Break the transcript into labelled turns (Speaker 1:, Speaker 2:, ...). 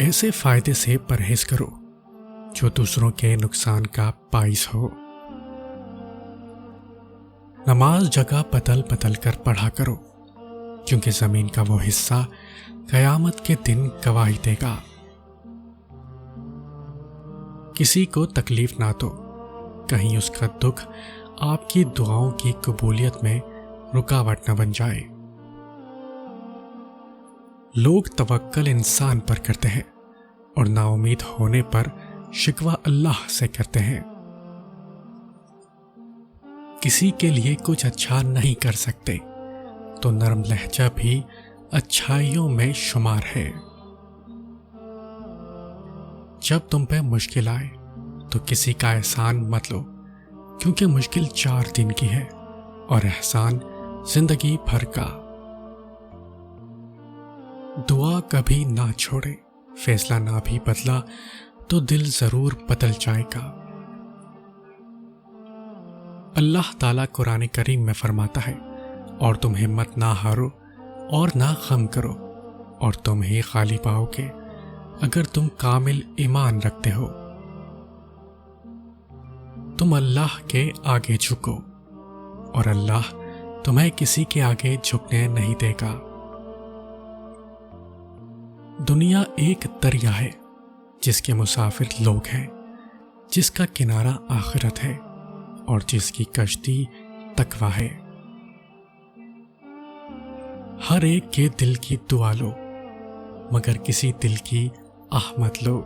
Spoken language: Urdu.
Speaker 1: ایسے فائدے سے پرہیز کرو جو دوسروں کے نقصان کا باعث ہو۔ نماز جگہ بدل بدل کر پڑھا کرو، کیونکہ زمین کا وہ حصہ قیامت کے دن گواہی دے گا۔ کسی کو تکلیف نہ دو، کہیں اس کا دکھ آپ کی دعاؤں کی قبولیت میں رکاوٹ نہ بن جائے۔ لوگ توکل انسان پر کرتے ہیں اور نا امید ہونے پر شکوہ اللہ سے کرتے ہیں۔ کسی کے لیے کچھ اچھا نہیں کر سکتے تو نرم لہجہ بھی اچھائیوں میں شمار ہے۔ جب تم پہ مشکل آئے تو کسی کا احسان مت لو، کیونکہ مشکل 4 دن کی ہے اور احسان زندگی بھر کا۔ دعا کبھی نہ چھوڑے، فیصلہ نہ بھی بدلا تو دل ضرور بدل جائے گا۔ اللہ تعالیٰ قرآن کریم میں فرماتا ہے، اور تم ہمت نہ ہارو اور نہ غم کرو، اور تم ہی غالب آؤ گے اگر تم کامل ایمان رکھتے ہو۔ تم اللہ کے آگے جھکو اور اللہ تمہیں کسی کے آگے جھکنے نہیں دے گا۔ دنیا ایک دریا ہے جس کے مسافر لوگ ہیں، جس کا کنارہ آخرت ہے اور جس کی کشتی تقویٰ ہے۔ ہر ایک کے دل کی دعا لو، مگر کسی دل کی آہ مت لو۔